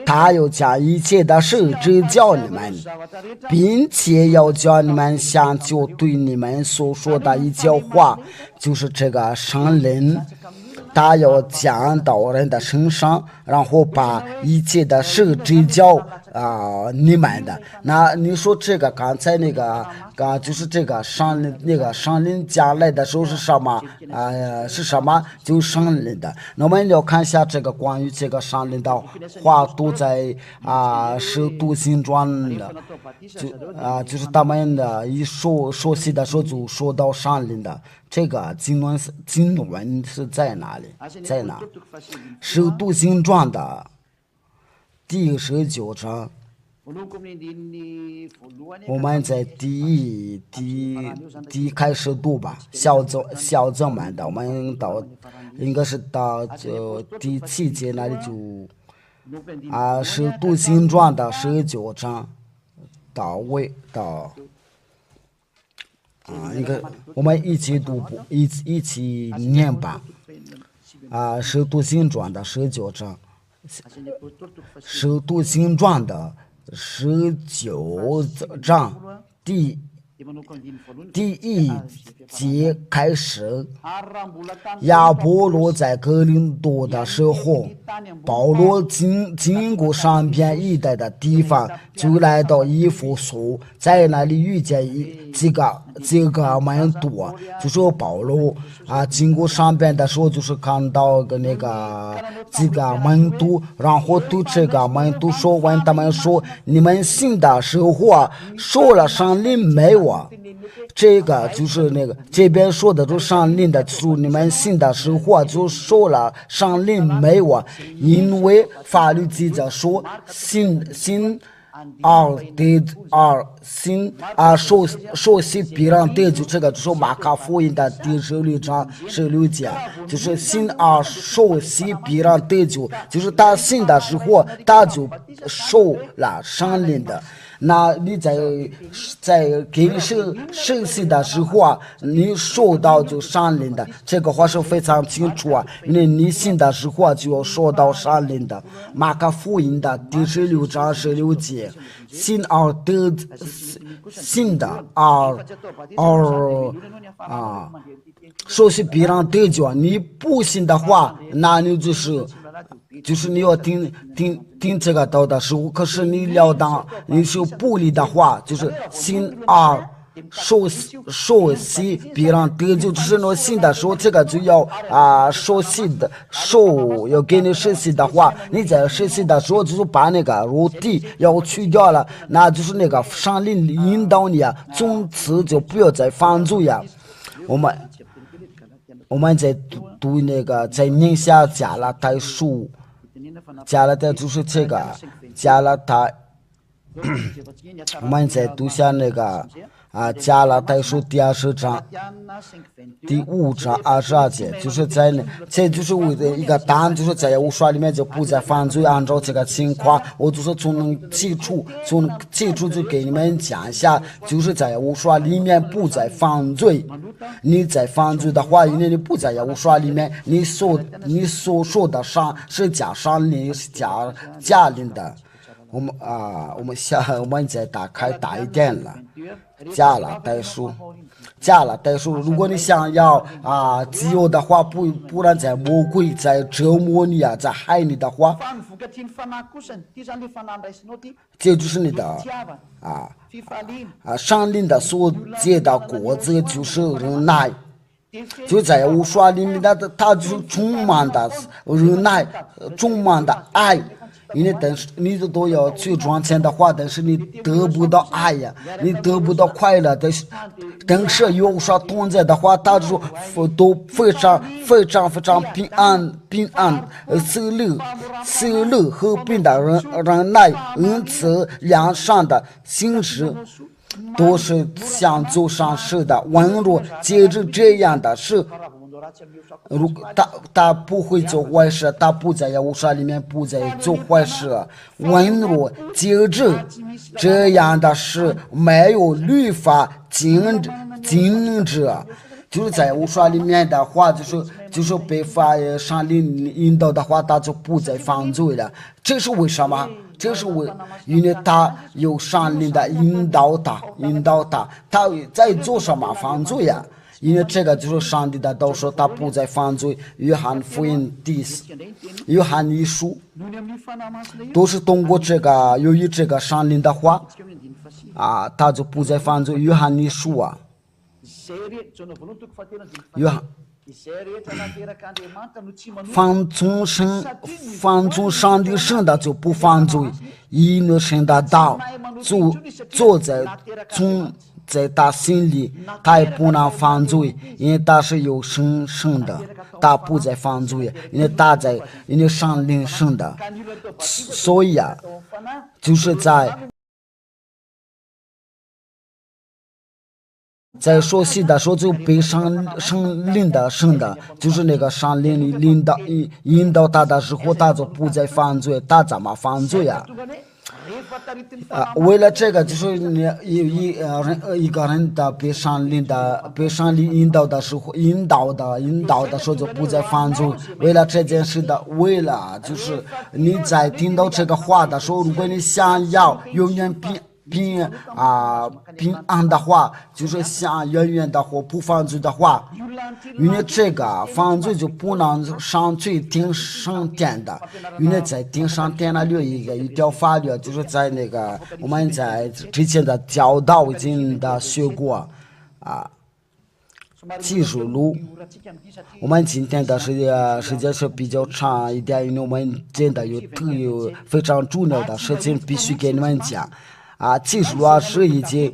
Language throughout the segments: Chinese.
他又将一切的事指教你们，并且要将你们想就对你们所说的一切话，就是这个圣灵，他要降到人的身上，然后把一切的事指教你们的。那你说这个刚才那个就是这个上灵降来的时候是什么是什么？就上灵的。那我们要看一下这个关于这个上灵的话，都在使徒行传的，就是他们的一说起的时候就说到上灵的。这个经文是在哪里？在哪？使徒行传的第19章。我们在第一开始读吧，小正版的，我们应该是到第7节那里就使徒行传的19章到应该我们一起读一起念吧。使徒行传的19章，使徒行传的19章第1节开始，亚波罗在哥林多的时候，保罗经过上边一带的地方，就来到以弗所，在那里遇见几个门徒，就说保罗经过上边的时候，就是看到几个门徒，然后对这个门徒说，问他们说，你们信的时候受了圣灵没有？这个就是这边说的就上灵的时候，你们信的时候就受了上灵没有？因为法律记着说，信受洗必然得救，这个就是马可福音的第16章16节，就是信受洗必然得救，就是他信的时候他就受了圣灵的。那你在给受洗的时候你受到就圣灵的，这个话是非常清楚因为你信的时候就要受到圣灵的。马可福音的第16章16节，信的受洗必然得救，你不信的话，那你就是你要听这个道的时候，可是你你是不理的话，就是信受洗必然得救，就是那信的时候，这个就要要给你受洗的话，你在受洗的时候就是把那个肉体要去掉了，那就是圣灵引导你从此就不要再犯罪我们在读在宁夏加拉太书，加拉太就是这个加拉太，我们在读下加拉太书第20章第5章22节，就是这就是我的一个答案，就是在无刷里面就不再犯罪，按照这个情况，我就是从基础就给你们讲一下，就是在无刷里面不再犯罪。你在犯罪的话，因为你不在无刷里面，你所说的上是假上灵假灵的。我们再打开大一点了。加拉太书，如果你想要自由的话，不然在魔鬼在折磨你在害你的话，这就是你的上灵的所结的果子就是忍耐，就在无刷里面他就是充满的忍耐，充满的爱。因为你都要去赚钱的话，但是你得不到爱你得不到快乐，但是有啥同在的话，他就都非常平安喜乐和平的忍耐，恩慈良善的心智，都是想做善事的温柔，接着这样的事。如果他不会做坏事，他不在无沙里面不在做坏事，温柔节制这样的事没有律法禁止，就是在无刷里面的话，就是被上灵引导的话，他就不再犯罪了。这是为什么？这是因为他有上灵的引导他在做什么犯罪呀？因为这个就是上帝的都说他不再犯罪。约翰福音约翰一书都是通过这个，由于这个上灵的话他就不再犯罪。约翰一书约翰放从上帝生的就不犯罪，因为神的道坐在他心里，他也不能犯罪，因为他是有生的，他不再犯罪，因为上灵生的，所以就是在说戏的时候就被上灵的生的，就是那个上灵引导他的时候，他就不再犯罪，他怎么犯罪呀？为了这个，就是一个人的被上灵引导的时候，引导的时候就不再犯罪。为了这件事的，为了就是你在听到这个话的时候，如果你想要永远平安的话，就是想远远的或不犯罪的话，因为这个犯罪就不能上去顶上天的，因为在顶上天那里有一条法律，就是在那个我们在之前的教导已经的学过技术路。我们今天的时间是比较长一点，因为我们真的有非常重要的事情必须给你们讲。技术路是已经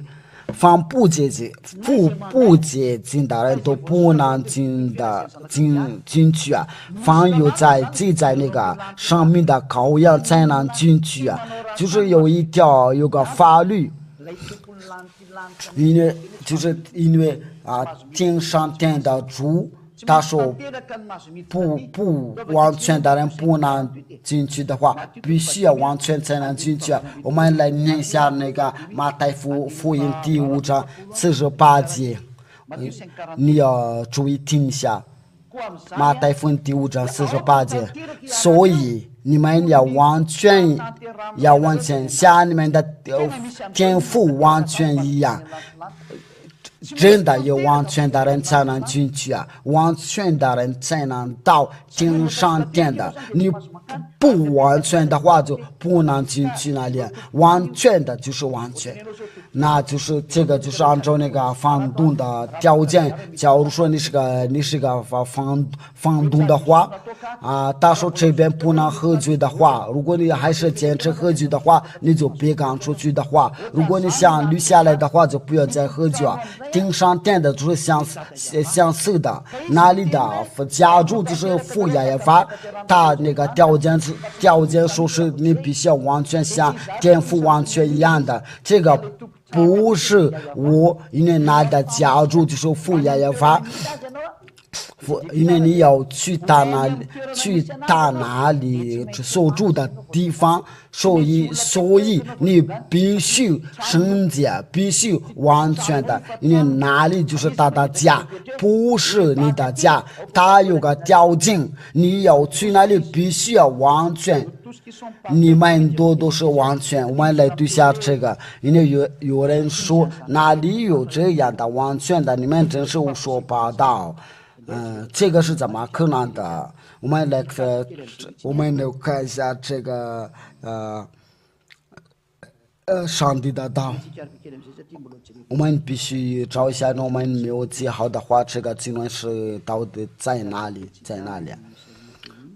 凡不接近的人都不能进去凡有记在那个上面的羔羊才能进去就是有个法律，因为天上天的主他说不完全的人不能进去的话，必须要完全才能进去我们来念一下那个马太福音第5章48节，你要注意听一下。马太福音第5章48节，所以你们要完全像你们的天父完全一样。真的有完全的人才能进去完全的人才能到天上天的，你不完全的话就不能进去那里，完全的就是完全，那就是这个就是按照那个房东的条件。假如说你是个房东的话他说这边不能喝酒的话，如果你还是坚持喝酒的话，你就别赶出去的话，如果你想留下来的话，就不要再喝酒天上天的就是相似的，那里的家主就是父爷法，他那个条件说是你必须要完全像天父完全一样的，这个不是因为那的家主就是父爷法，因为你要去他那里所住的地方，所以你必须圣洁，必须完全的，因为那里就是他的家，不是你的家，他有个条件，你要去那里必须要完全。你们都是完全，我们来对下这个，因为有人说哪里有这样的完全的，你们真是胡说八道。这个是怎么可能的？我们来看一下这个上帝的道。我们必须找一下，我们没有记好的话，这个经文是到底在哪里？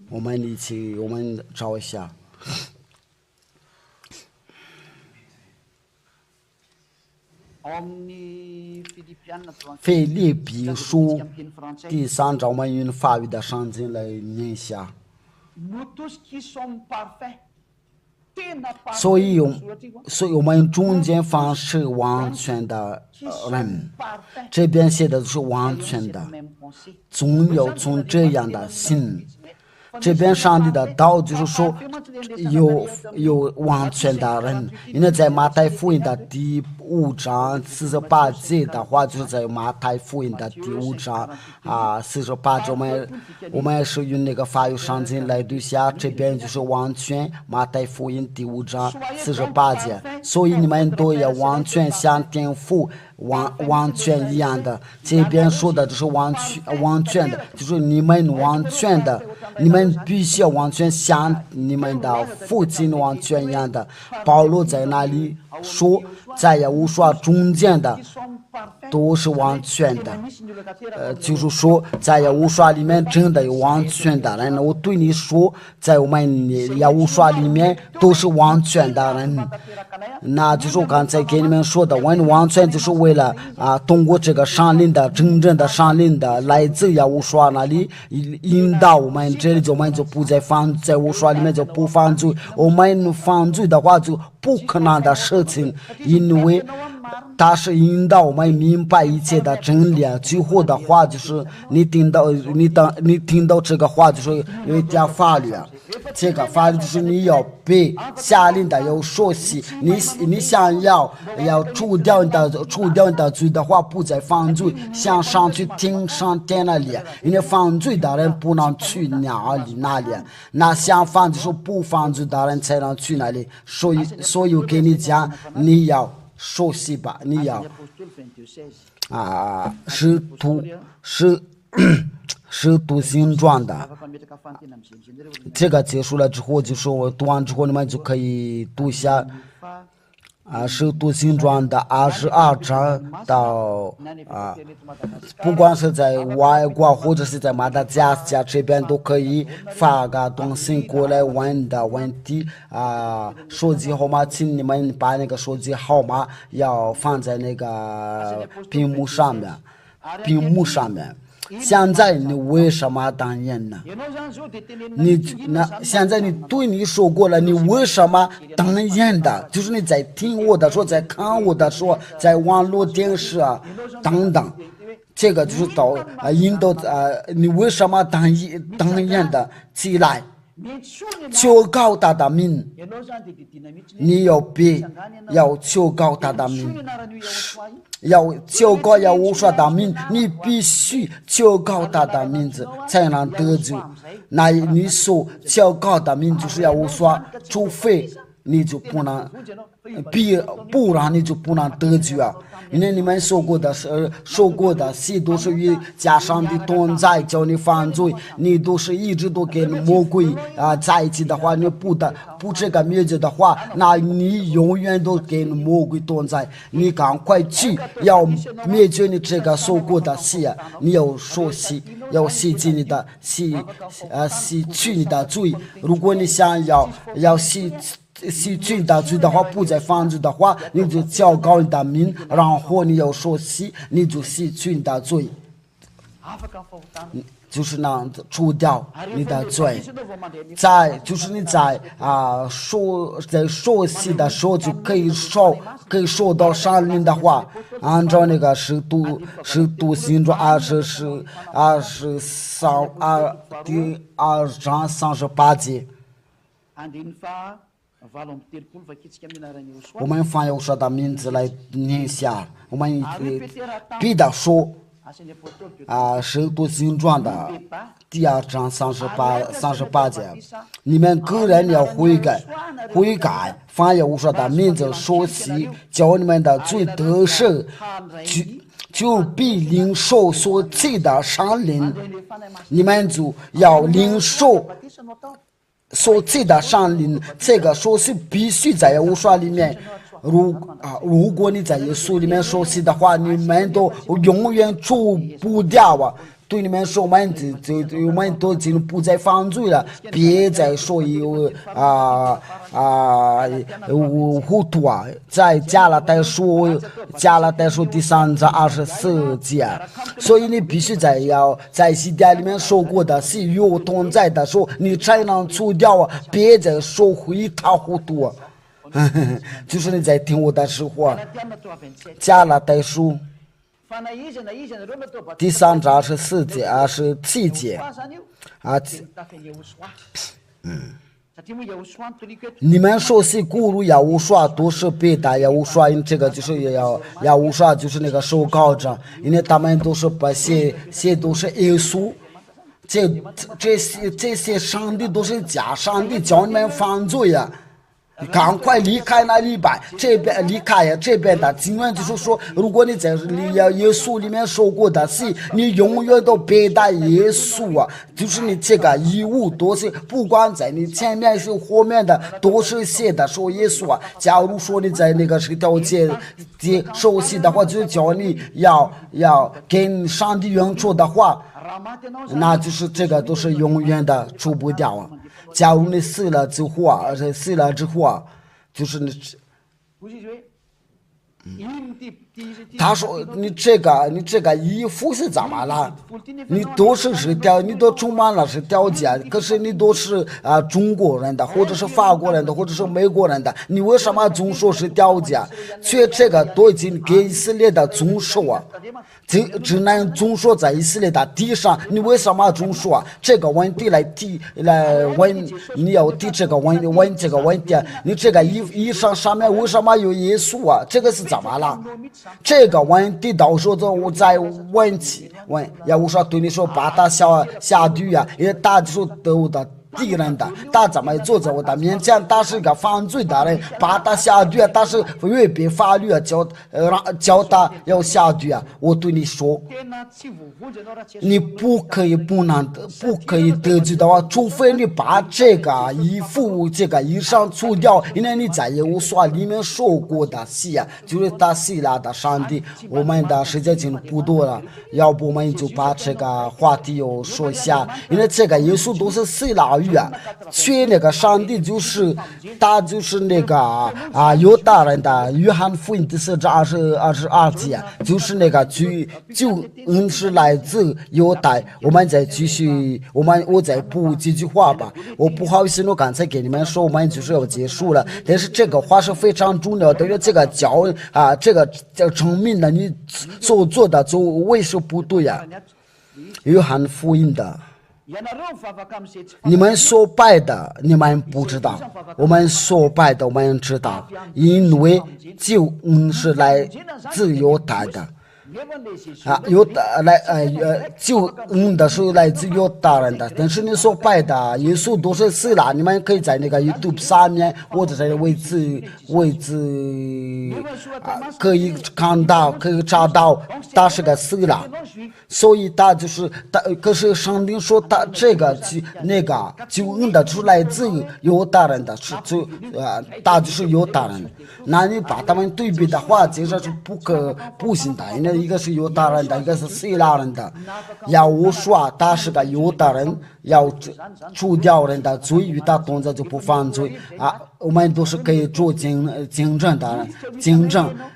我们找一下。腓立比书第3章，我们用法语的圣经来念一下。所以我们中间方是完全的人，这边写的是完全的，总有从这样的心。这边上帝的道就是说有完全的人，因为在马太福音的第5章48节的话，就是在马太福音的第5章48节，我们是用那个法语圣经来读下，这边就是完全马太福音第5章48节，所以你们都要完全像天父完全一样的。这边说的就是完全的，就是你们完全的，你们必须要完全像你们的父亲完全一样的。保罗在那里说，在耶和华中间的都是完全的，就是说在耶和华里面真的有完全的人。我对你说，在我们耶和华里面都是完全的人。那就是我刚才给你们说的，我们完全就是为了通过这个上灵的真正的上灵的来自耶和华那里引导我们，这里我们就不再犯罪，在耶和华里面就不犯罪。我们犯罪的话就不可能的事情，因为他是引导我们明白一切的真理。最后的话就是你听到这个话，就是有一条法律，这个法律就是你要被下令的有熟悉，你想要除掉你的罪的话，不再犯罪，想上去听上天那里，因为犯罪的人不能去那里，那想犯就是不犯罪的人才能去那里。所以我给你讲，你要熟悉吧，你要使徒行传的这个结束了之后，就是我读完之后，你们就可以读一下使徒行传的22章到不管是在外国或者是在马达加斯加这边，都可以发个东西过来问的问题手机号码，请你们把那个手机号码要放在那个屏幕上面。现在你为什么当人呢？现在你对你说过了，你为什么当人的？就是你在听我的说，在看我的说，在网络电视等等，这个就是引导你为什么当人的起来？求告他的名，你要求告他的名，要求告耶和华的名，你必须求告他的名字才能得救。那你说求告的名就是耶和华，除非你就不能，不然你就不能得救因为你们说过的戏都是与加上的同在，叫你犯罪，你都是一直都跟魔鬼在一起的话，你不这个灭绝的话，那你永远都跟魔鬼同在。你赶快去要灭绝你这个说过的戏你要说戏，要洗净你的洗去你的罪。如果你想要洗去的罪的话，不再犯罪的话，你就教告你的名，然后你要说洗，你就洗去你的罪，就是那样子除掉你的罪。就是你在说洗的时候就可以说到上灵的话，按照那个使徒行传第2章38节。我们翻耶和华的名字来念下，我们彼得说使徒行传的第2章38节，你们个人要悔改，翻耶和华的名字说洗，叫你们的罪得赦，就必领受所赐的圣灵。你们就要领受所赐的圣灵，这个说是必须在耶和华里面。如果你在耶稣里面说洗的话，你们都永远除不掉对你们说，我们都已经不再犯罪了，别再说糊涂在加拉太书第3章24节，所以你必须在西甸里面说过的是与我同在的时候，你才能除掉别再说一塌糊涂就是你在听我的时候，加拉太书第3章24节27节你们说是咕噜亚乌刷都是背的亚乌刷，因为这个就是亚乌刷就是那个受膏者，因为他们都是把些都是耶稣。这些上帝都是假上帝，叫你们犯罪呀！赶快离开那里吧，这边离开呀，这边的经验就是说，如果你在耶稣里面说过的是，你永远都别带耶稣啊，就是你这个义务都是，不管在你前面是后面的，都是写的说耶稣啊。假如说你在那个这条街熟悉的话，就叫你要跟上帝原说的话，那就是这个都是永远的除不掉啊。假如你死了之后啊，就是你，他说你这个衣服是怎么了？你都是掉，你都充满了是掉价，可是你都是中国人的，或者是法国人的，或者是美国人的，你为什么总说是掉价？却这个都已经给以色列的总说啊。只能总说在以色列的地上，你为什么总说啊？这个问题来问，你要提这个问这个问题啊！你这个衣裳上面为什么有耶稣啊？这个是怎么了？这个问题到时候我再问，要我说对你说把他下地啊，因为大多数都的。敌人的，他怎么坐在我的面前？他是个犯罪的人，把他下地，他是违背法律啊，叫他要下地啊！我对你说，你不可以得罪的话，除非你把这个衣服、这个衣裳除掉，因为你在耶和华里面说过的是啊，就是他希腊的上帝。我们的时间已经不多了，要不我们就把这个话题又说一下，因为这个耶稣都是希腊语啊，去那个上帝就是他就是那个犹大人的约翰福音第4章22节，就是那个救恩是来自犹大。我们再继续，我再补几句话吧。我不好意思，我刚才给你们说，我们就是要结束了，但是这个话是非常重要的，因为这个这个证明了你所做的就为什么不对呀？约翰福音的。你们所拜的，你们不知道；我们所拜的，我们知道，因为救恩是来自犹大的。救恩的是来自犹大人的，但是你所拜的耶稣都是希腊，你们可以在那个 YouTube 上面或者在位置可以看到，可以查到，他是个希腊，所以他就是可是上帝说他这个那个救恩的是来自犹大人的，他就是犹大人。那你把他们对比的话，其实是不行的，因为一个是犹大人的，一个是希腊人的。要我说他是个犹大人，要除掉人的罪，与他同在就不犯罪啊。我们都是可以做经证的，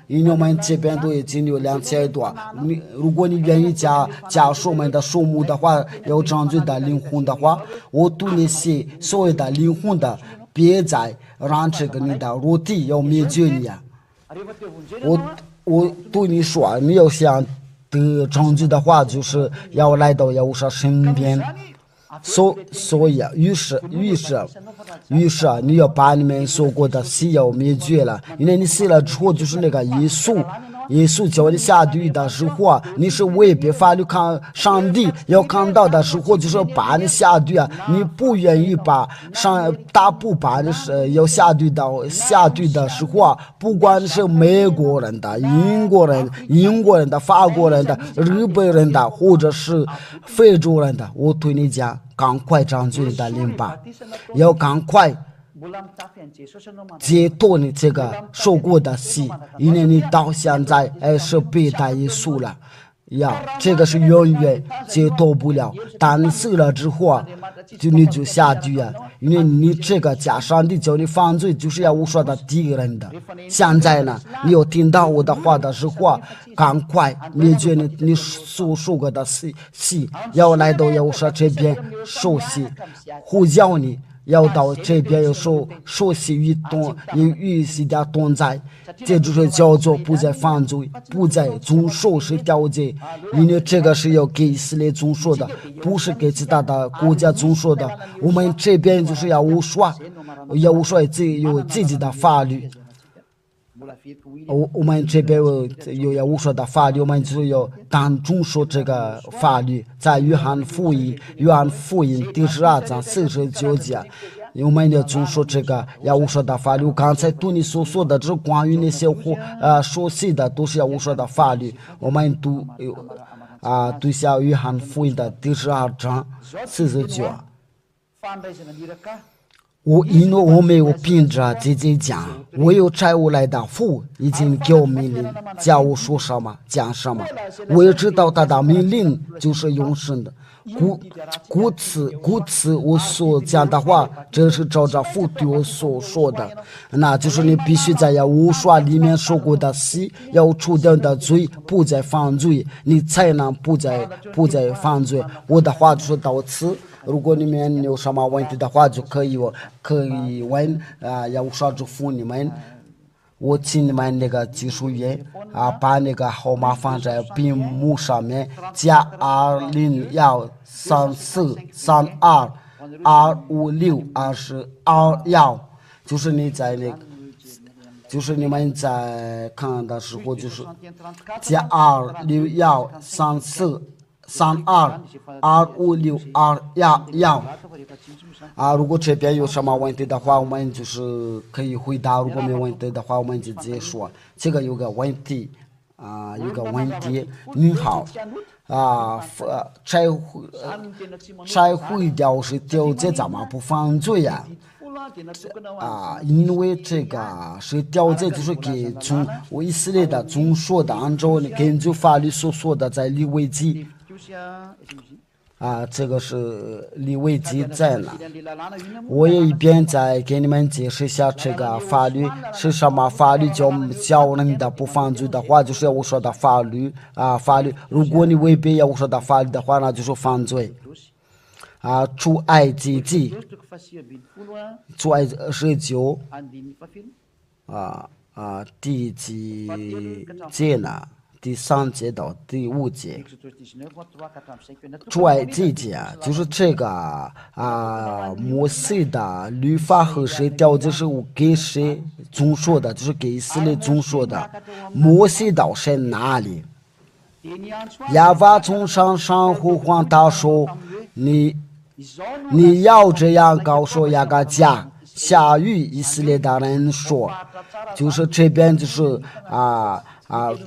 因为我们这边都已经有2000多。如果你愿意加入我们的数目的话，有长罪的灵魂的话，我对那些所谓的灵魂的。别再让这个你的肉体要灭绝你啊！我对你说，你要想得证据的话，就是要来到耶和华身边。所以啊，于是你要把你们说过的死要灭绝了，因为你死了之后就是那个耶稣叫你下地狱的时候啊，你是违背法律看上帝要看到的时候，就是把你下地啊，你不愿意他不把你要下地的时候啊，不管是美国人的、英国人的、法国人的、日本人的，或者是非洲人的，我对你讲，赶快张嘴你的灵吧，要赶快。解脱你这个受过的死，因为你到现在还是背带耶稣了，这个是永远解脱不了。但你死了之后啊，你就下地啊，因为你这个假上帝叫你犯罪，就是要我说的敌人的。现在呢，你有听到我的话的时候啊，赶快灭绝你所受过的死，要来到耶和华这边受洗，呼叫你。要到这边有熟悉与系的动在，这就是叫做不再犯罪，不再遵守是条件，因为这个是要给以色列遵守的，不是给其他的国家遵守的。我们这边就是要无说有自己的法律。我们这边有无说的法律，我们就要当遵守这个法律。在约翰福音第12章49节，我们要遵守这个无说的法律。刚才对你所说的，就是关于那些熟悉的，都是无说的法律。我们读下约翰福音的第12章49节。因为我没有凭着自己讲，我有差我来的父已经给我命令，叫我说什么讲什么。我也知道他的命令就是永生的，故此我所讲的话，这是照着父对我所说的，那就是你必须在无说里面说过的事，要除掉的罪，不再犯罪，你才能不再犯罪。我的话就是到此。如果你们有什么问题的话，就可以问要说祝福你们。我请你们那个技术员把那个号码放在屏幕上面，加2013422562221，就是你在那个。就是你们在看的时候，就是加2613432256211。如果这边有什么问题的话，我们就是可以回答；如果没有问题的话，我们就直接说。这个有个问题你好拆毁掉是掉这怎么不犯罪呀？因为这个是掉这就是给从以色列的宗说的，按照根据法律所说的，在利未记这个是利未记在哪？我也一边再给你们解释一下这个法律是什么。法律叫人的不犯罪的话，就是我说的法律法律。如果你违背我说的法律的话，那就是犯罪。出埃及记29第几节呢？第3节到第5节。出埃及记就是这个摩西的律法和谁调就是我给谁遵守的，就是给以色列遵守的。摩西到是哪里？亚巴从上呼唤他说：“你要这样告诉雅各家，下与以色列的人说，就是这边就是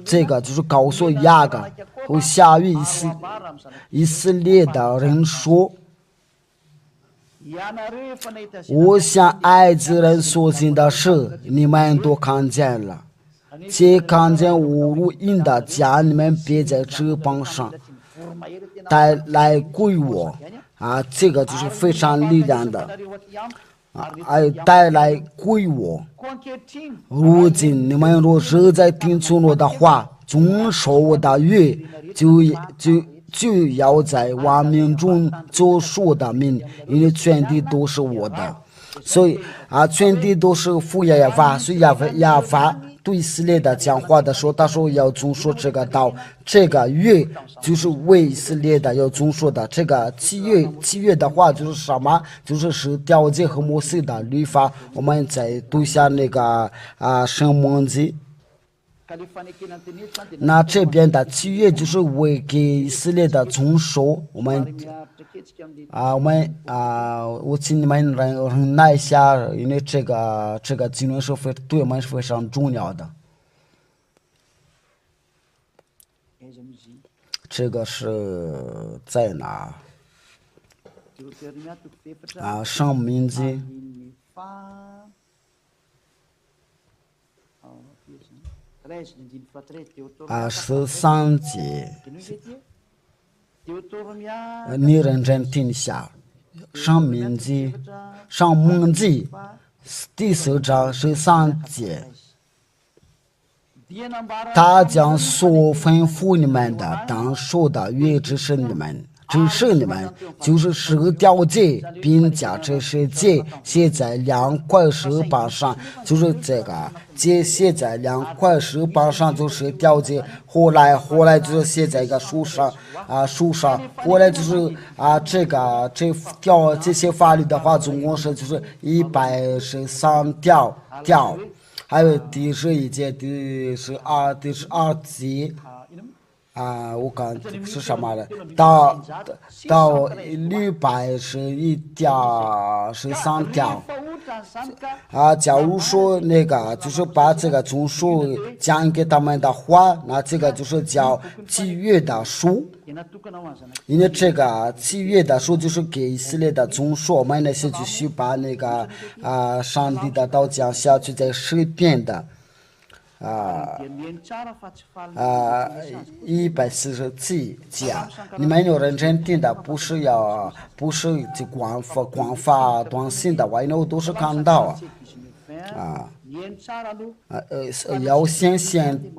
这个就是告诉雅各和下与以色列的人说，我向埃及人所行的事，你们都看见了，且看见侮辱人的家，你们别在这榜上带来归我。”这个就是非常力量的带来归我。如今你们若实在听从我的话，遵守我的约，就要在万民中做属的民，因为全地都是我的。所以全地都是父亚法，所以亚法对以色列的讲话的时候，他说要遵守这个道，这个约就是为以色列的要遵守的。这个契约的话就是什么？就是条件和摩西的律法。我们再读下那个申命记。那这边的契约就是为给以色列的遵守。我请你们忍耐一下，因为这个经文是对我们是非常重要的。这个是在哪？申命记。13节。你认真听一下，申命记第4章13节，他将所吩咐你们的当守的约指示你们，只是你们就是十条诫，并将这些诫写在两块石板上，就是这个诫写在两块石板上，就是条诫。后来就是写在一个书上，后来就是这些法律的话，总共是就是113条，还有第11节、第十二节。我看是什么的？到613条。假如说那个就是把这个总数讲给他们的话，那这个就是叫契约的书。因为这个契约的书就是给以色列的总数，我们那些就需把那个上帝的道讲下去，在诗篇的。147节，你们有认真听的，不是就广发短信的，我都是看到要先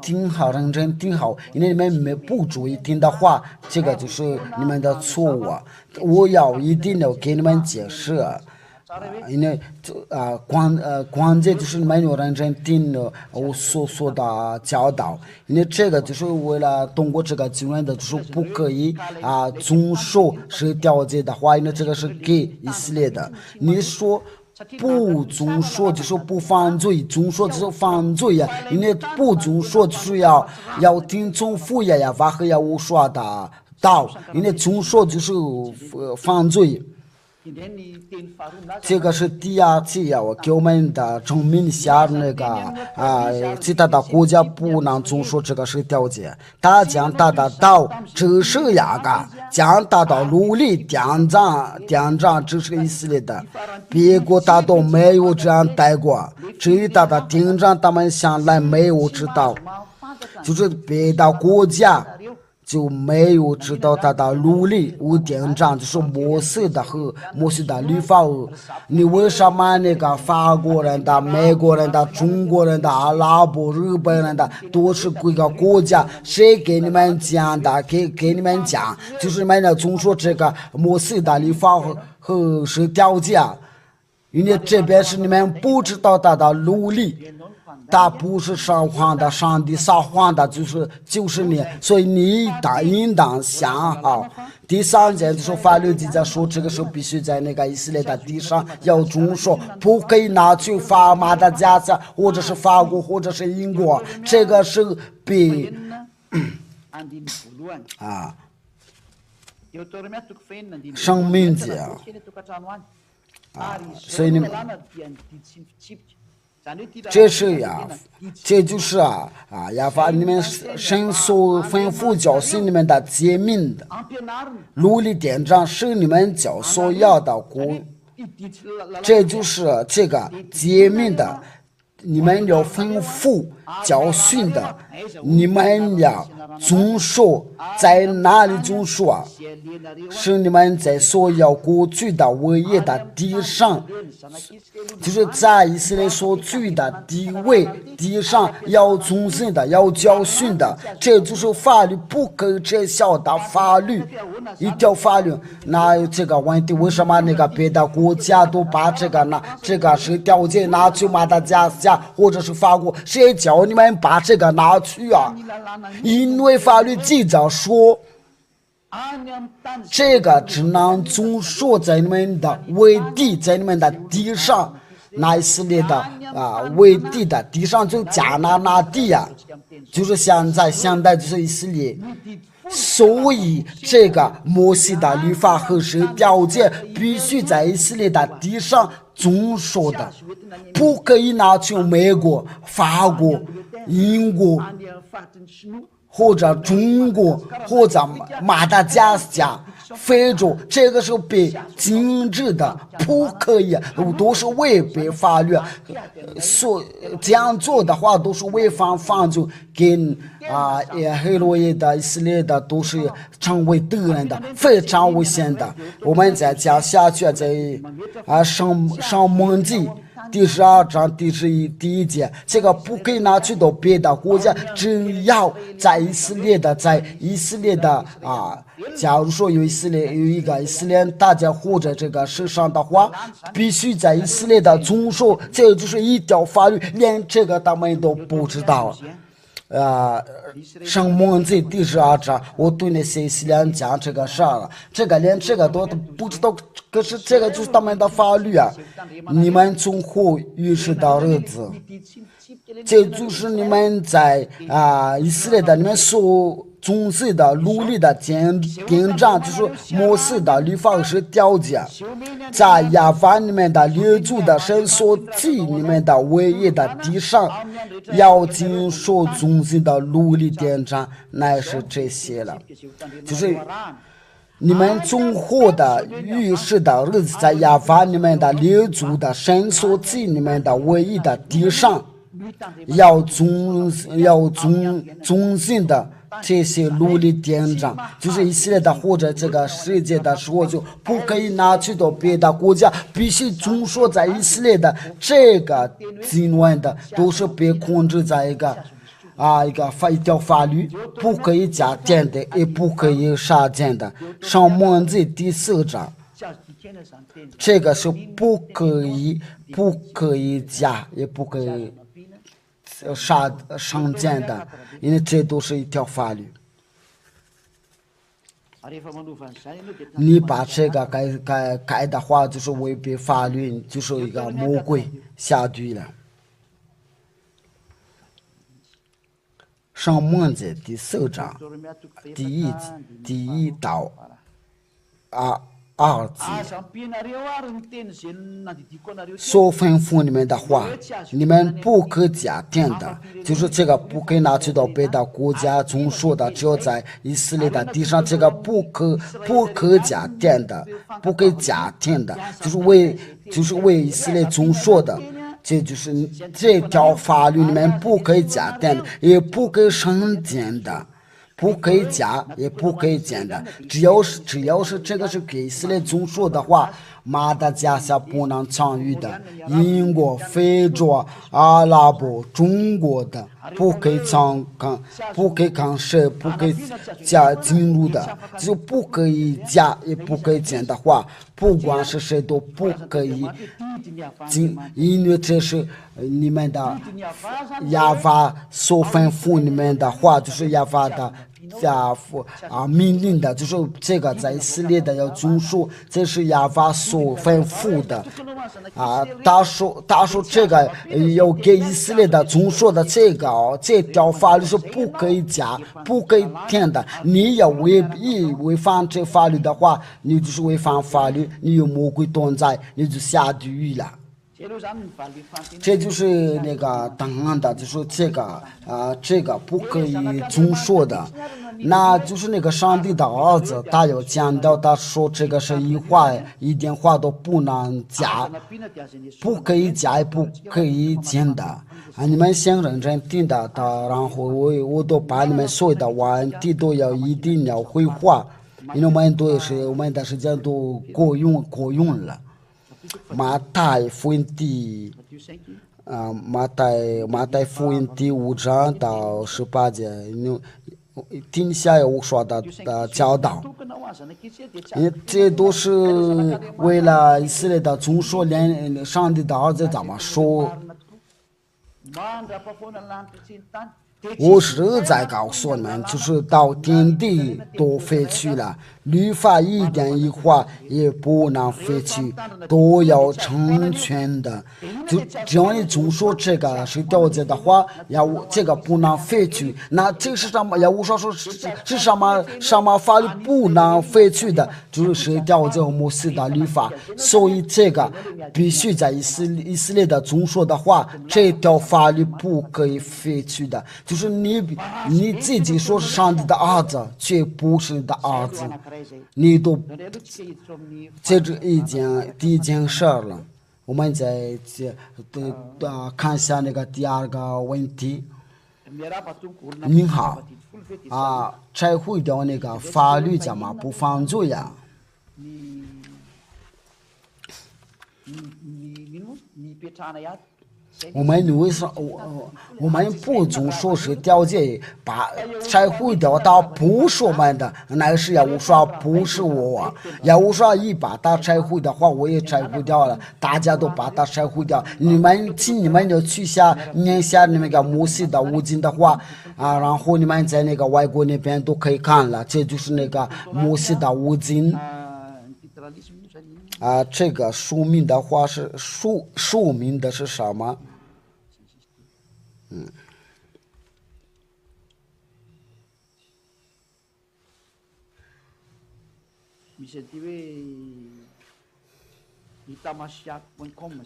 听好，认真听好，因为你们不注意听的话，这个就是你们的错误。我要一定要给你们解释。因为关键就是你们有认真听我所说的教导，因为这个就是为了通过这个经文的，就是不可以总数是条诫的话，因为这个是给以色列的。你说不总数就是不犯罪，总数就是犯罪呀，因为不总数就是要听从父呀法和呀我说的道，因为总数就是犯罪。这个是第二次我给我们的证明下那个其他的国家不能总说这个是条件。他将他的道只是将他的奴隶典章只是以色列的，别国他都没有这样带过。至于他的典章，他们向来没有知道，就是别的国家就没有知道他的奴隶无典章，就是摩西的律法。你为什么那个法国人的、美国人的、中国人的、阿拉伯、日本人的都是各个国家？谁给你们讲的？给你们讲，就是你们的总说这个摩西的律法和是条件，因为这边是你们不知道他的奴隶。他不是撒谎的，上帝撒谎的就是你，所以你应当想好。第3节就是法律记载说，这个时候必须在那个以色列的地上要总数，不可以拿去法马的加萨，或者是法国，或者是英国，这个是被生命节所以你们。这就是要把你们神所吩咐教训你们的诫命的奴隶典章是你们教所要的功，这就是这个诫命的，你们要吩咐教训的，你们要总数在哪里总数是你们在所要过去的唯一的地上，就是在以色列所居的地上要遵循的，要教训的，这就是法律不可撤销的法律，一条法律。那有这个问题，为什么那个别的国家都把这个是条件拿去马达加斯加或者是法国？谁叫你们把这个拿去啊？因为法律记载说，这个只能总数在你们的为地，在你们的地上，那以色列的为地的地上就迦南地就是现在就是以色列。所以这个摩西的律法和是条件必须在以色列的地上总数的，不可以拿去美国、法国、英国或者中国或者马达加斯加、非洲，这个是被禁止的，不可以，都是违背法律。这样做的话都是违反犯罪，跟黑罗伊的以色列的都是成为敌人的，非常危险的。我们再讲下去，在上蒙记第12章第1节，这个不可以拿去到别的国家，只要在以色列的假如说有一个以色列大家或者这个世上的话，必须在以色列的宗属，这就是一条法律，连这个他们都不知道。上摩西第12章，我对那些以色列人讲这个事儿，这个连这个都不知道，可是这个就是他们的法律啊！你们从后预示的日子，这就是你们在以色列的你们所从事的努力的典章，就是摩西的律法是条件，在亚法你们的列祖的神所记你们的唯一的地上，要经所从事的努力典章，乃是这些了，就是你们从后的预示的日子，在亚法你们的列祖的神所记你们的唯一的地上，要遵循的这些努力典章，就是以色列的或者这个世界的时候，就不可以拿去到别的国家，必须遵守在以色列的这个经文的，都是被控制在一条法律，不可以加减的，也不可以杀减的。上摩西第4章，这个是不可以加，也不可以上减的，因为这都是一条法律。你把这个改的话，就是违背法律，就是一个魔鬼下地了。上摩西第4章第1到2节，所吩咐你们的话，你们不可加添的，就是这个不可以拿去到别的国家中说的，只有在以色列的地上，这个不可加添的，不可以加添的，就是为以色列中说的。这就是这条法律里面不可以加添的，也不可以省减的，不可以加也不可以减的。只要是这个是给以色列宗说的话，马达加斯不能参与的，英国、非洲、阿拉伯、中国的不可以干涉，不可以加进入的，就不可以加也不可以减的话，不管是谁都不可以因为这是你们的亚法所吩咐你们的话，就是亚法的命令的，就是这个在以色列的要遵守，这是亚法所吩咐的他说这个要给以色列的遵守的这条法律是不可以加不可以添的，你要违反这法律的话，你就是违反法律，你有魔鬼同在，你就下地狱了。这就是那个当然的，就是这个不可以遵守的，那就是那个上帝的儿子，他要讲到，他说这个是一点话都不能加，不可以加也不可以减的你们先认真听的，然后我都把你们所有的问题都一定要回话，因为我们的时间都过用了。马太福音第5章到18节，听下我说的教导，这都是为了以色列的宗说，连上帝的儿子怎么说。我是在告诉你们，就是到天地都废去了，律法一点一划也不能废去，都要成全的。就只要你总说这个是条件的话，这个不能废去，那这是什么？要我说是什么法律不能废去的？就是条件和摩西的律法，所以这个必须在以色列的总说的话，这条法律不可以废去的。就是你自己说是上帝的儿子，却不是你的儿子，你都这是第一件事了。我们再看一下那个第二个问题。您好拆毁掉那个法律怎么不犯罪呀？我们为什我们不总说是条件把拆毁掉，它不是我们的，那是业务说不是我，业务说一把它拆毁的话，我也拆毁掉了，大家都把它拆毁掉。你们就去念下那个摩西的五经的话啊，然后你们在那个外国那边都可以看了，这就是那个摩西的五经。啊，这个书名的话是书名的是什么？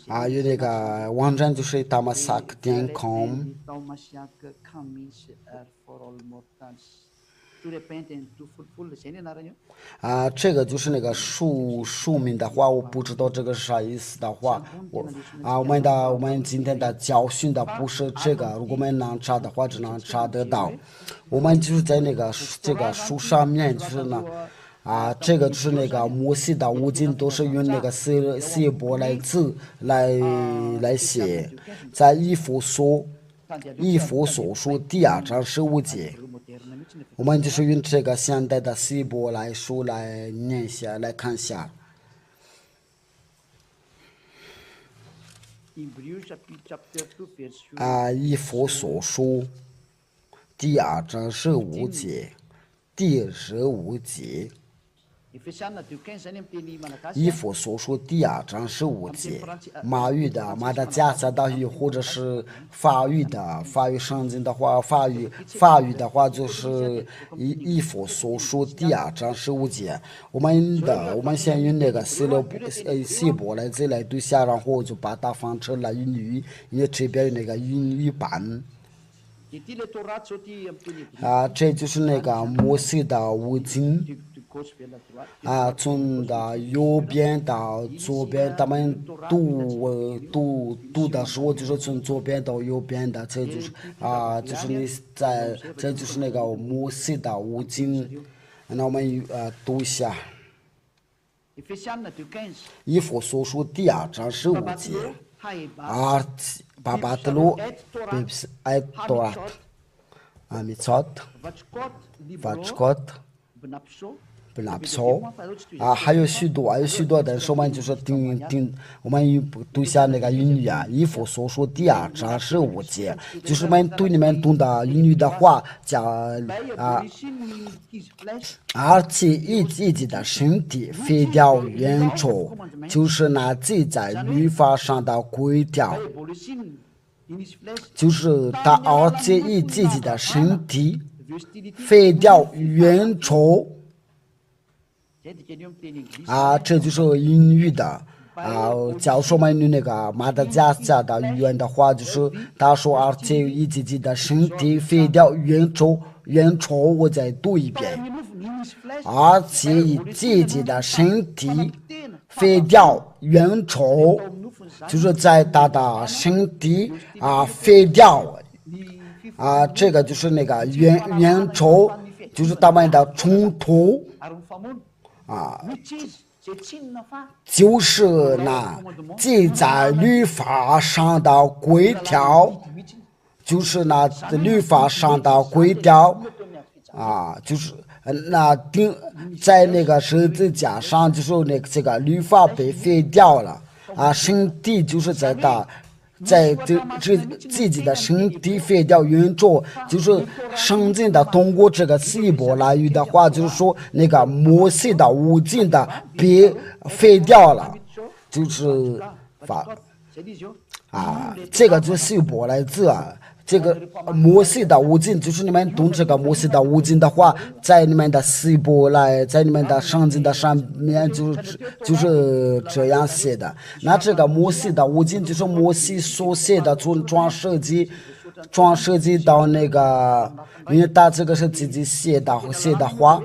啊，有那个网站就是 tamasak.com。啊，这个就是那个书名的话，我不知道这个是啥意思的话，我们今天的教训的不是这个，如果我们能查的话，只能查得到。我们就是在那个这个书上面，就是呢。啊，这个就是那个摩西的五经都是用那个希伯来字来写，在以弗所书第2章15节，我们就是用这个现代的希伯来书来念一下，来看一下。啊，以弗所书第2章15节，第15节。以弗所书第2章15节，马语的加萨达语或者是法语圣经的话，法语的话就是以弗所书第2章15节。我们先用那个希伯来字来读下，然后就把它放成了英语，因为这边有那个英语版。啊，这就是那个摩西的五经。啊，从右边到左边，他们读的时候就是从左边到右边的，这就是这就是那个摩西的五经。那我们读一下。以弗所书第2章15节，巴特罗艾多拉阿米措特瓦茨科特。不拿不错啊，还有许多，但是我们就是我们读一下那个英语啊，以弗所书第2章15节，就是我们对你们读的英语的话讲而且以自己的身体废掉原则，就是那记在律法上的规条，就是他而且以自己的身体废掉原则。啊，这就是英语的啊。假如说我们用那个马达加斯加的语言的话，就是他说而且以自己的身体废掉原则，我再读一遍，而且以自己的身体废掉原则，就是在他的身体废掉啊，这个就是那个原则，就是他们的冲突。就是那记在律法上的规条，就是那律法上的规条啊，就是那在那个十字架上，就是这个律法被废掉了啊，身体就是在自己的身体废掉原则，就是圣经的通过这个希伯来语的话，就是说那个摩西的五经的被废掉了，就是这个就是希伯来字啊。这个摩西的五经，就是你们读这个摩西的五经的话，在你们的希伯来，在你们的圣经的上面就是这样写的。那这个摩西的五经就是摩西所写的，从创世纪到那个，因为他这个是自己写的话，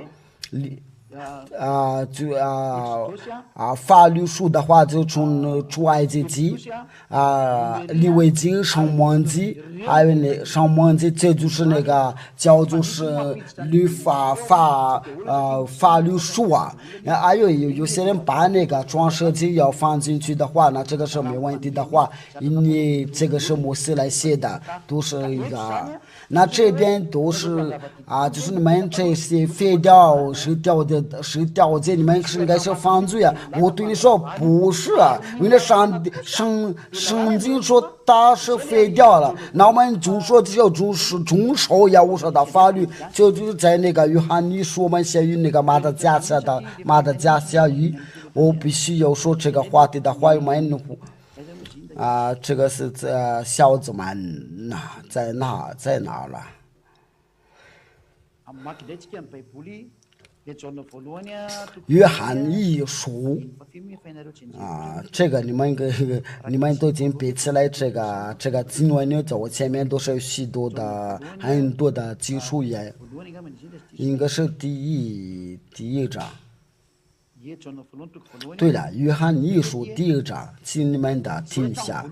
法律书的话就从出埃及记利未记、申命记，还有那申命记，这就是那个叫做是律法法律书啊。还有些人把那个创世纪要放进去的话，那这个是没问题的话，因为这个是摩西来写的，都是一个。那这边都是就是你们这些废掉是掉的，你们是应该是犯罪啊！我对你说不是啊，因为圣经说他是废掉了，那我们就说这叫中受呀，我说的法律就是在那个约翰尼书我们写于那个马达加下语，我必须要说这个话题的话，我们这个是小子们在哪了？约翰一书这个你们都已经背起来，这个经文呢，在我前面都是有很多的基础也，应该是第一章。对了，约翰一书第一章，请你们的听下，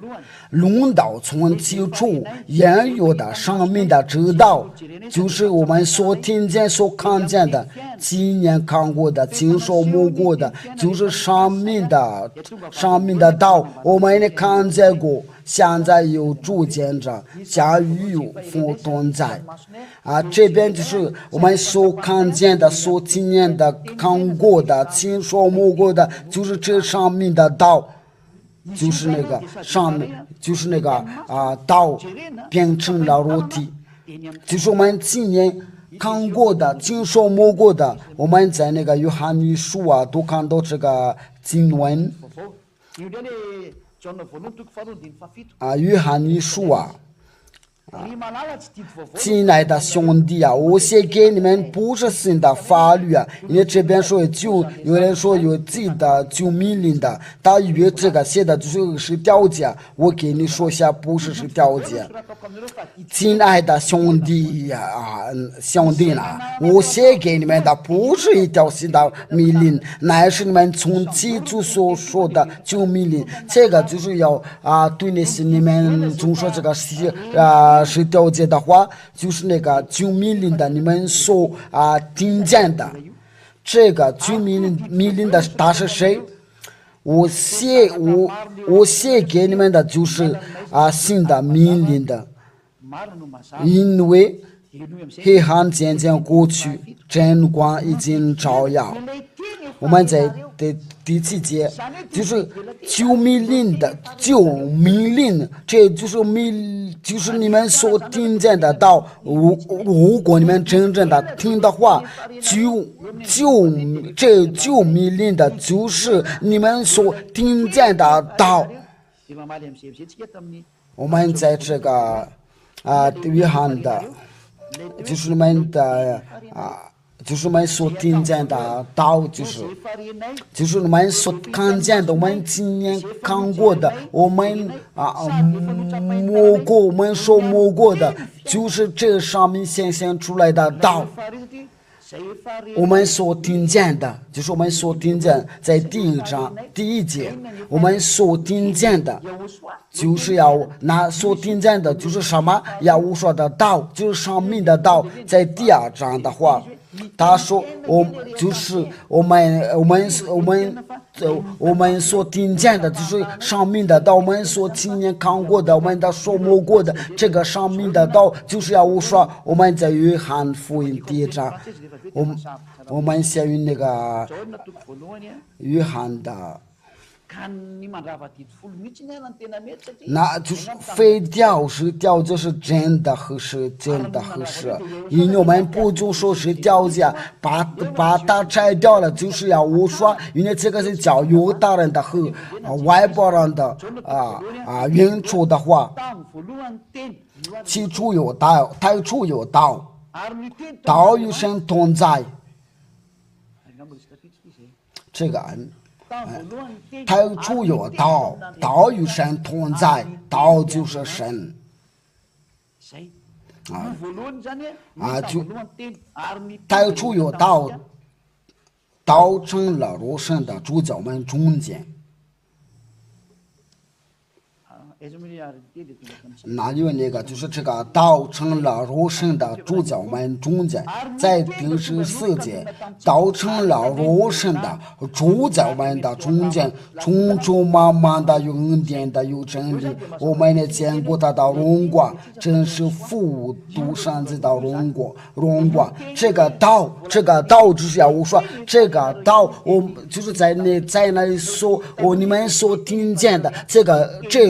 论到从基础言语的上面的知道，就是我们所听见所看见的，今年看过的经说摸过的，就是上面的道，我们也看见过，现在有主见着，将与有同在这边就是我们所看见的、所经验的、看过的、听说摸过的，就是这上面的道，就是那个上面，就是那个道变成了肉体，就是我们今年看过的、听说摸过的，我们在那个约翰一书都看到这个经文约翰一书亲爱的兄弟我写给你们不是新的法律因为这边说有人说有自己的救命令的，他以为这个写的就是条件，我给你说下不是条件。亲爱的兄弟我写给你们的不是一条新的命令，乃是你们从起初所说的救命令，这个就是要对那些你们总说这个是条件的话，就是那个救命令的你们所听见的，这个救命令的他是谁？我写给你们的就是新的命令的，因为黑暗渐渐过去，真光已经照耀。我们在第七节就是救命令的救命令，这就是你们所听见的道。如果你们真正的听的话，这救命令的就是你们所听见的道。我们在这个约翰的，就是你们的就是我们所听见的道，就是我们所看见的，我们今年看过的，我们我们所摸过的，就是这上面显现出来的道。我们所听见的，就是我们所听见，在第一章第一节，我们所听见的，就是所听见的，就是什么？要我说的道，就是上面的道。在第二章的话，他说我们所听见的，就是上面的道，我们所亲眼看过的，我们的所摸过的，这个上面的道，就是要我说我们在约翰福音第一章，我们写于那个约翰的。那就是非掉是掉，就是真的合适，真的合适。因为我们不就说是掉价，把它拆掉了，就是要我说，因为这个是叫犹大人的和外邦人的原初的话，起初有道，太初有道，道与神同在。这个太初有道，道与神同在，道就是神。就太初有道，道成了肉身的住在我们中间。那有那个就是这个道成了肉身的住在我们中间，在第14节，道成了肉身的住在我们的中间，充充满满的有恩典的有真理，我们也见过他的荣光，真是复读上子的荣光。这个道就是要我说，这个道我就是在那里说，你们所听见的这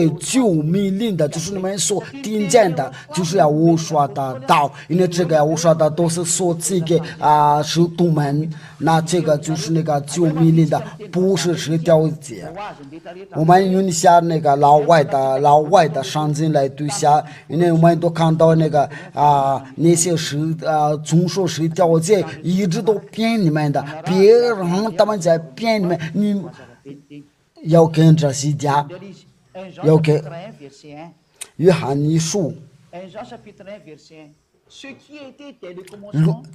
救命令的，就是你们所听见的，就是要我说的道，因为这个我说的都是所赐给使徒们，那这个就是那个救命令的，不是条件。我们用一下那个老外的圣经来对下，因为我们都看到那个那些总说是条件，一直都骗你们的，别人他们在骗你们，你要跟着西家。要给约翰一书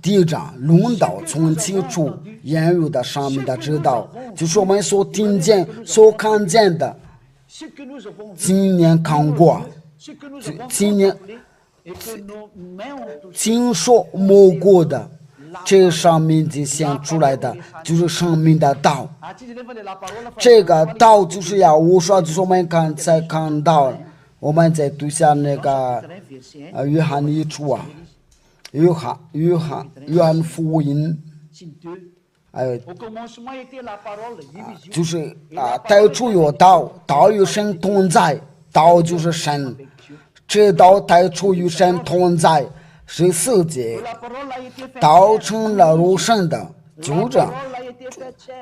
第1章论到从起初言语的上面的知道，就是我们所听见所看见的，今年看过，今年经说摸过的，这上面就显出来的就是生命的道。这个道就是要我说，就是我们才看到，我们在读下那个约翰一书约翰福音，就是太初有道，道与神同在，道就是神，这道太初与神同在。14节，道成了肉身的，就这样，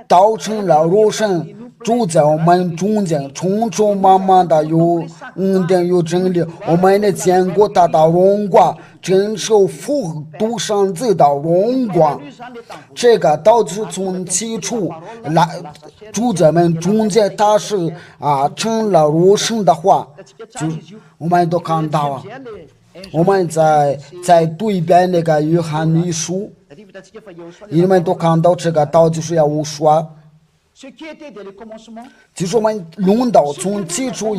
道成了肉身，住在我们中间，充充满满的有恩典有真理，我们也见过他的荣光，真是复读上子的荣光。这个道就是从起初来住在我们中间，他是成了肉身的话，就我们都看到我们再读一遍那个约翰一书，你们都看到这个道就是要我说，就是我们论到从起初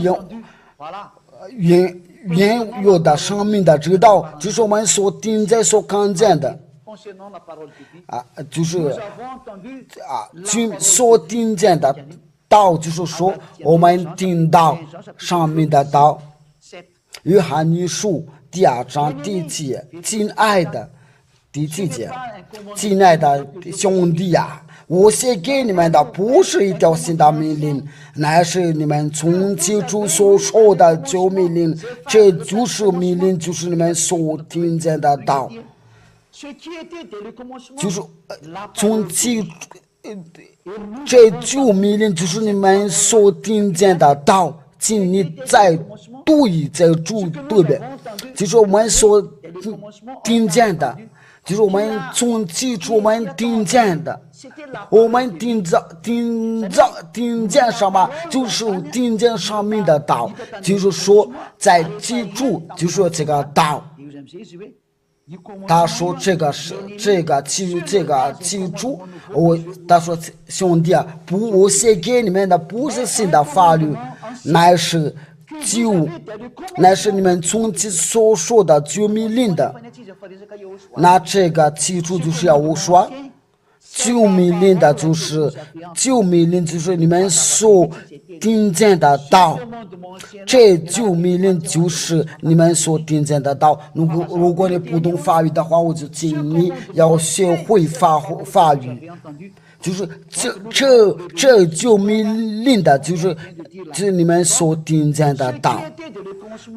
原有的生命的知道，就是我们所听见所看见的就是所听见的道，就是说我们听到上面的道。约翰一书第2章第7节，亲爱的第7节，亲爱的兄弟我写给你们的不是一条新的命令，乃是你们从起初所说的旧命令，这就是命令，就是你们所听见的道，就是从起这旧命令就是你们所听见的道。请你再读一再读对呗，就是我们所听见的，就是我们从起初我们听见的，我们听见什么？就是听见上面的道，就是说在记住，就是说这个道。他说这个记住，他说兄弟我写给你们的不是新的法律，乃是你们从其所说的救命令的。那这个记住就是要我说，救命令的就是你们所听见的道，这救命令就是你们所听见的道。如果你不懂法语的话，我就请你要学会法语。就是这救命令的，就是你们所听见的道，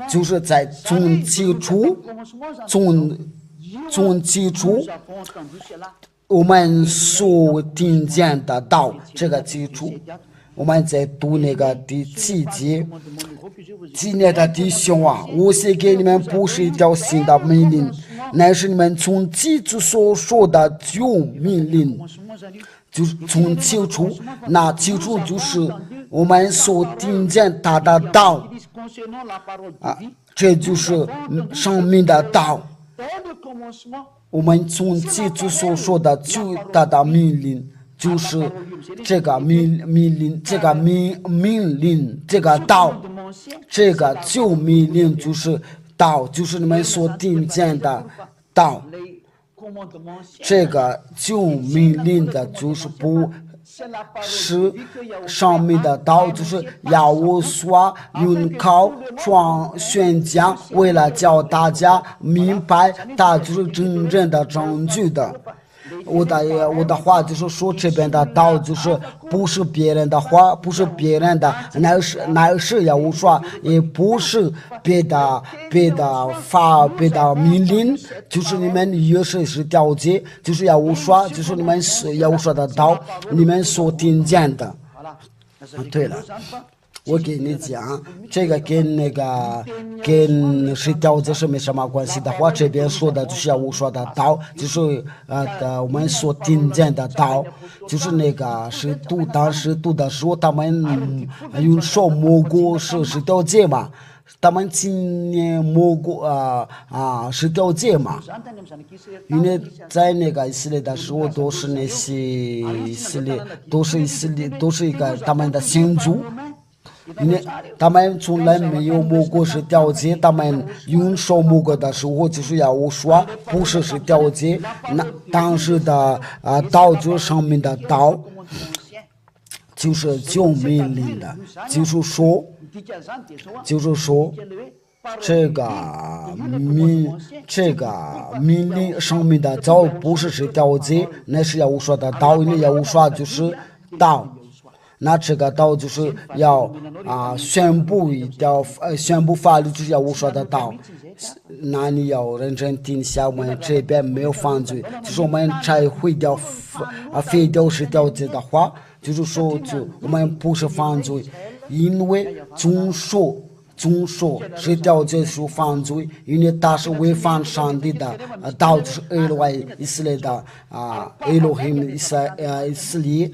就是在从起初我们所听见的道，这个基础。我们在读那个第7节，今年的弟兄我写给你们不是一条新的命令，乃是你们从起初所说的旧命令，就是从起初，那起初就是我们所听见他的道这就是生命的道。我们从起初所说的旧他的命令，就是这个命令，这个命令，这个道，这个就命令就是道，就是你们所听见的道。这个就命令的就是不是上面的道，就是要我所用口宣讲，为了叫大家明白，它就是真正的证据的。我的话就是说，这边的道就是不是别人的话，不是别人的，乃是要说，也不是别的法，别的命令，就是你们也是了解，就是要说，就是你们要说的道，你们所听见的。对了。我给你讲，这个跟谁了解是没什么关系的话，这边说的就是要我说的道，就是我们所听见的道，就是是当时读的时候，他们用手摸过是了解嘛，他们今年摸过是了解嘛，因为在以色列的时候都是那些以色列，都是一个他们的先祖。因为他们从来没有摸过是了解，他们用手摸过的时候，就是要我说，不是了解，那当时的道就是上面的道，就是救命令的，就是说，这个命令上面的道不是了解，那是要我说的道，因为要我说就是道。那这个道就是要宣布法律，就是要我说的道。那你要认真听一下，我们这边没有犯罪，就是我们才会废掉是了解的话，就是说我们不是犯罪，因为总说是了解是犯罪，因为他是违反上帝的道，就是以色列的Elohim以色列。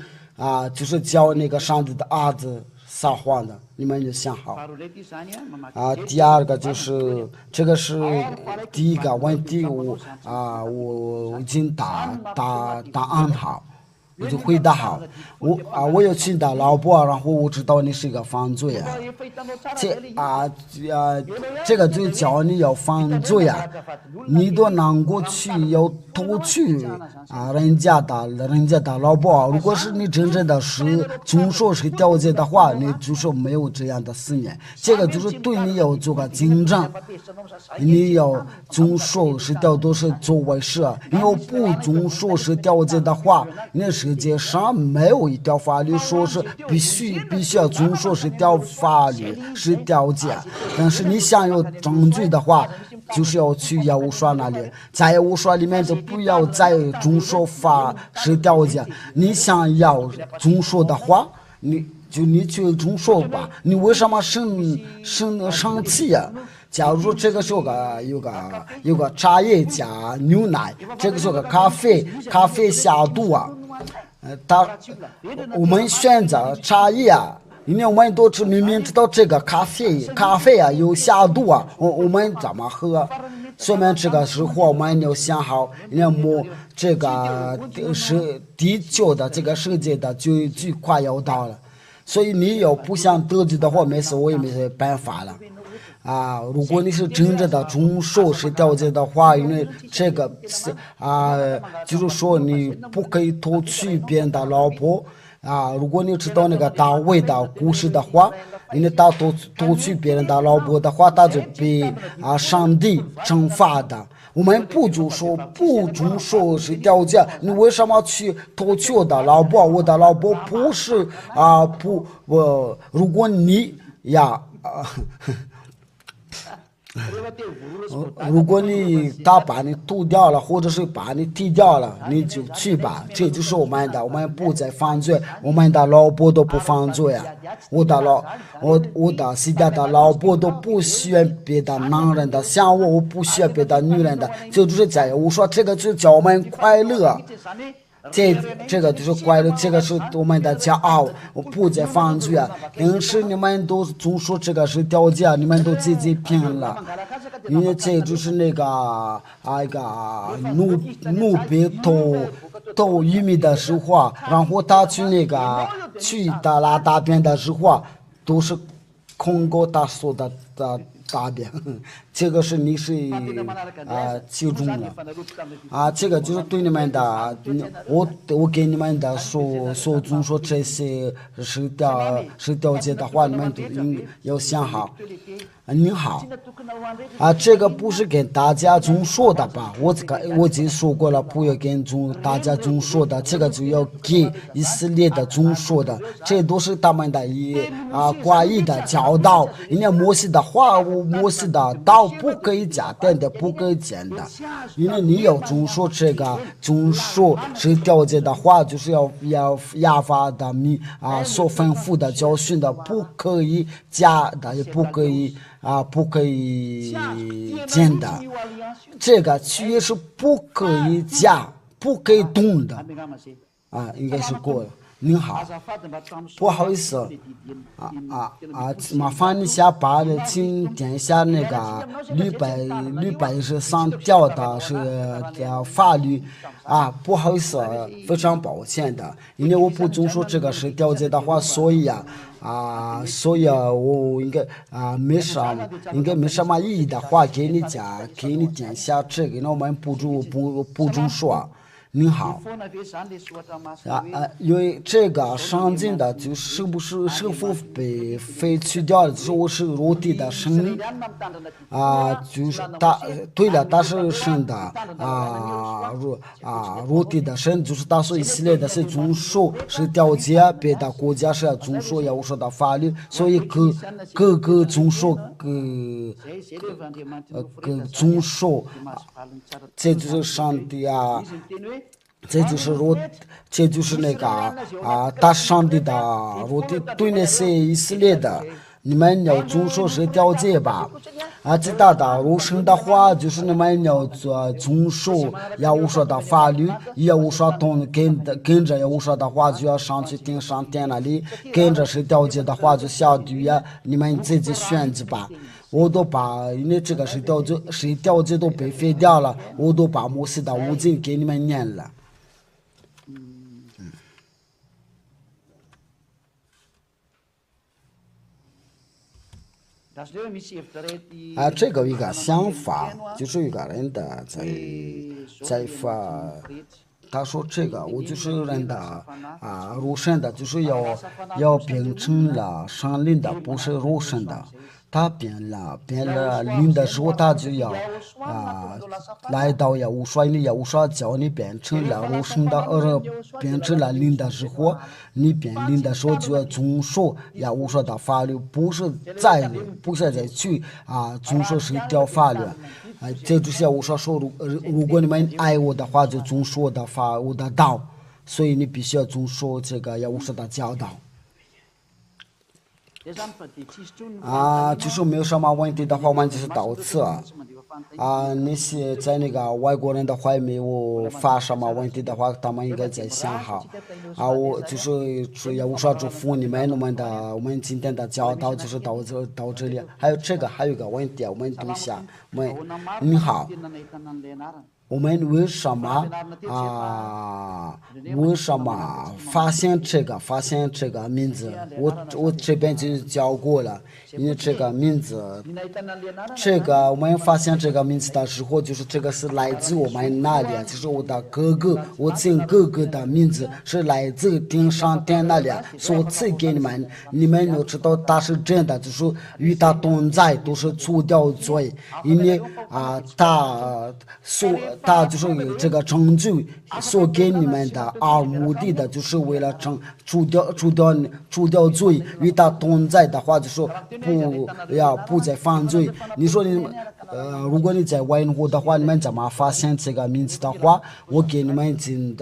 就是教那个上帝的儿子撒谎的，你们就想好。第二个就是这个是第一个问题，我已经答案好，我就回答好。我有亲的老婆，然后我知道你是一个犯罪啊。这个就叫你要犯罪啊，你都能够去要偷去人家的老婆。如果是你真正的是总说是了解的话，你就是没有这样的思念。这个就是对你要做个警正，你要总说是都是做为事，因为不总说是了解的话，那世界上没有一条法律说是必须要总说是条法律是了解，但是你想有证据的话，就是要去业务所那里，在业务所里面就不要再总说法是了解。你想要总说的话，你去总说吧。你为什么生气呀？假如说这个是有个茶叶加牛奶，这个是个咖啡下肚啊。我们选择茶叶啊，因为我们都明明知道这个咖啡啊有下肚啊，我们怎么喝？说明这个时候我们要想好，要么这个是地球的这个世界的就快要到了，所以你要不想得罪的话，没事，我也没办法了。如果你是真正的总说是了解的话，因为这个是就是说你不可以偷取别人的老婆如果你知道那个大卫的故事的话，因为他偷取别人的老婆的话，他就被上帝惩罚的。我们不总说是了解，你为什么去偷取我的老婆？我的老婆不是如果你如果他把你吐掉了，或者是把你踢掉了，你就去吧。这就是我们不再犯罪，我们的老婆都不犯罪啊。我的现在的老婆都不需要别的男人的，像我不需要别的女人的，就是这样。我说这个就叫我们快乐。这个就是快乐，这个是我们的骄傲，我不再犯罪啊！但是你们都总说这个是掉价，你们都自己骗了，因为这就是那个努比托到玉米的时候啊，然后他去去大便的时候啊，都是空过他说的大便，这个是你是记住了这个就是对你们的，我给你们的总说这些是调节的话，你们都要想好。你好，这个不是跟大家总说的吧？我已经说过了，不要跟大家总说的，这个就要给以色列的总说的，这都是他们的寡义的教导。人家摩西的话，摩西的道不可以加点的，不可以减的。因为你要总说这个，总说是调节的话，就是要压发的所吩咐的教训的，不可以加的，也不可以。不可以减的，这个区域是不可以加、不可以动的，应该是过了。您好，不好意思，麻烦你下把今天下吕白是上吊的是法律不好意思，非常抱歉的，因为我不总说这个是调解的话，所以我应该应该没什么意义的话给你点下这个，那我们不准说。您好，因为这个上进的就是否被废去掉了，就是我是肉体的生就是对了，他是生的肉体的生，就是他所以系列的是总说是调解，别的国家是总说要说的法律，所以各个总说总说，这就是上帝这就是大上帝的肉体对那些以色列的，你们要总说是调解吧。其他的肉身的话，就是你们要总说要说的法律，要说跟着要说的话，就要上去听上天那里，跟着是调解的话，就下地狱，你们自己选择吧。我都把因为这个是调解都被废掉了，我都把摩西的五经给你们念了。这个一个想法，就是一个人的在发，他说这个我就是人的肉身的，就是要变成了上灵的，不是肉身的。他变了灵的时候，他就要来到无说你无说叫你变成了肉身的，变成了灵的时候，你变灵的时候就要遵守无说的法律，不是再去遵守是一条法律。这就是我说，如果你们爱我的话，就遵守我的道，所以你必须要遵守这个无说的教导。就是没有什么问题的话，我们就是到此那些在外国人的话没有发什么问题的话，他们应该在想好我就是也无说祝福你们的，我们今天的教导就是到这里。还有一个问题，我们读一下。你好。我们为什么发现这个名字？我这边就教过了，因为这个名字，我们发现这个名字的时候，就是这个是来自我们哪里？就是我的哥哥，我亲哥哥的名字是来自天上天那里所赐给你们，你们要知道他是真的，就是与他同在都是除掉罪，因为他就是有这个拯救所给你们的目的的，就是为了除掉罪，与他同在的话，就说不再犯罪。你说如果你在外国的话，你们怎么发现这个名字的话，我给你们已经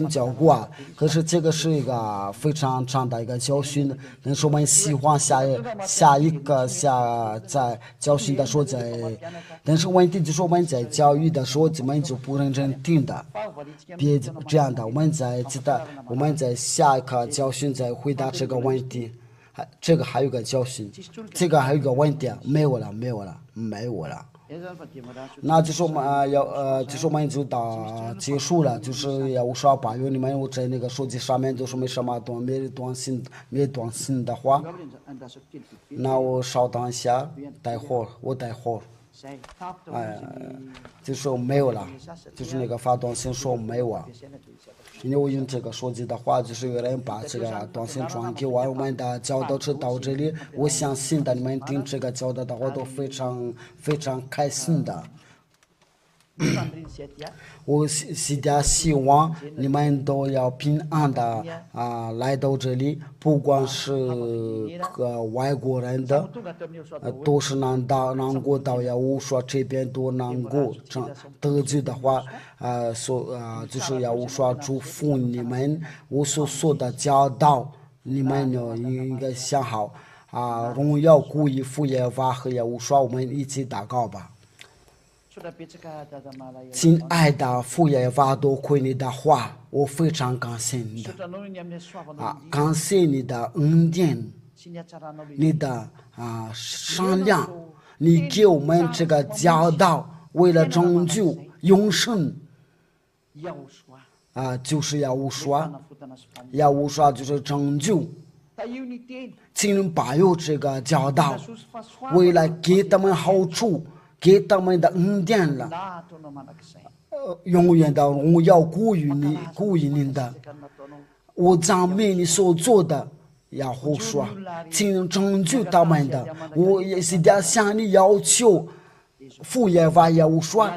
教过，可是这个是一个非常长的一个教训，但是我们喜欢下在教训的时候但是问题就是我们在教育的时候，我们就不认真听的，别这样的，我们在下一课教训再回答这个问题。这个还有个教训，这个还有个问题，没有了。那就是我们就是我们就到结束了，就是要说把有你们我在那个手机上面都是没什么没短信的话，那我稍等一下，待会儿，就说没有了，就是那个发短信说没有啊。因为我用这个手机的话，就是有人把这个短信转给我们的教导是到这里，我相信的你们听这个教导的话都非常开心的。我现在希望你们都要平安的来到这里，不管是外国人的，都是能够到呀，我说这边都能够得救的话，就是要我说祝福你们，我所说的教导，你们要应该想好荣耀归于父耶和华和耶和华，我们一起祷告吧。亲爱的父耶和华，多亏你的话，我非常感谢你的感谢你的恩典，你的善良，你给我们这个教导，为了拯救永生就是要我说就是拯救，请保佑这个教导，为了给他们好处。给他们的恩典了，永远的荣耀归于您的。我赞美你所做的，要胡说，请拯救他们的。我也是在向你要求，父耶和华要说，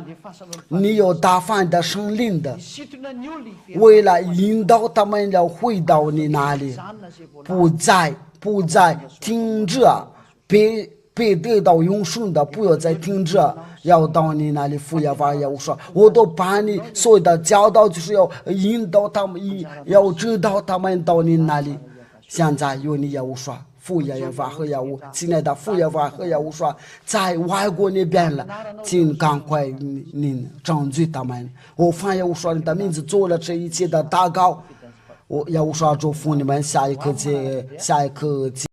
你有大范的圣灵的，为了引导他们要回到你那里，不再停止被得到永生的，不要再停止，要到你那里父耶和华要说，我都把你所有的教导，就是要引导他们，要知道他们到你那里。现在有你要说，父耶和华和耶和华，亲爱的父耶和华和耶和华说，在外国那边了，请赶快你拯救他们。我反耶和华你的名字做了这一切的祷告，我耶和华祝福你们下一刻见。